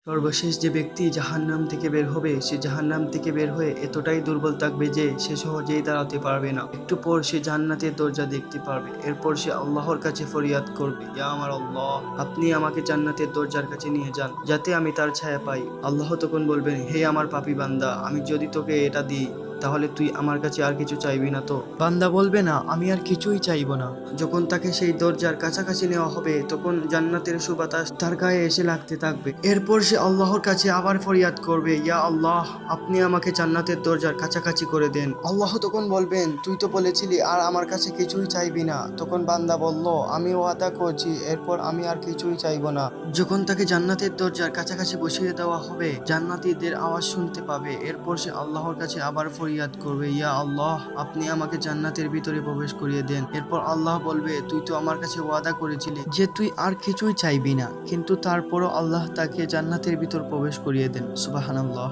সর্বশেষ যে ব্যক্তি জাহান্নাম থেকে বের হবে, সে জাহান্নাম থেকে বের হয়ে এতটাই দুর্বল থাকবে যে সে সহজেই দাঁড়াতে পারবে না। একটু পর সে জান্নাতের দরজা দেখতে পারবে। এরপর সে আল্লাহর কাছে ফরিয়াদ করবে, ইয়া আমার আল্লাহ, আপনি আমাকে জান্নাতের দরজার কাছে নিয়ে যান যাতে আমি তার ছায়া পাই। আল্লাহ তখন বলবেন, হে আমার পাপী বান্দা, আমি যদি তোকে এটা দিই তাহলে তুই আমার কাছে আর কিছু চাইবি না তো? বান্দা বলবে, না, আমি আর কিছুই চাইবো না। যখন তাকে সেই দরজার কাছাকাছি নেওয়া হবে তখন জান্নাতের সুবাতাস তার গায়ে এসে লাগতে থাকবে। এরপর সে আল্লাহর কাছে আবার ফরিয়াদ করবে, ইয়া আল্লাহ, আপনি আমাকে জান্নাতের দরজার কাছাকাছি করে দেন। আল্লাহ তখন বলবেন, তুই তো বলেছিলি আর আমার কাছে কিছুই চাইবি না। তখন বান্দা বলল, আমি ওয়াদা করছি এরপর আমি আর কিছুই চাইবো না। যখন তাকে জান্নাতের দরজার কাছাকাছি বসিয়ে দেওয়া হবে, জান্নাতীদের আওয়াজ শুনতে পাবে। এরপর সে আল্লাহর কাছে আবার ফরিয়াদ করবে, ইয়া আল্লাহ, আপনি আমাকে জান্নাতের ভিতরে প্রবেশ করিয়ে দেন। এরপর আল্লাহ বলবে, তুই তো আমার কাছে ওয়াদা করেছিলি যে তুই আর কিছুই চাইবি না, কিন্তু তারপরও আল্লাহ তাকে জান্নাতের ভিতর প্রবেশ করিয়ে দেন। সুবহানাল্লাহ।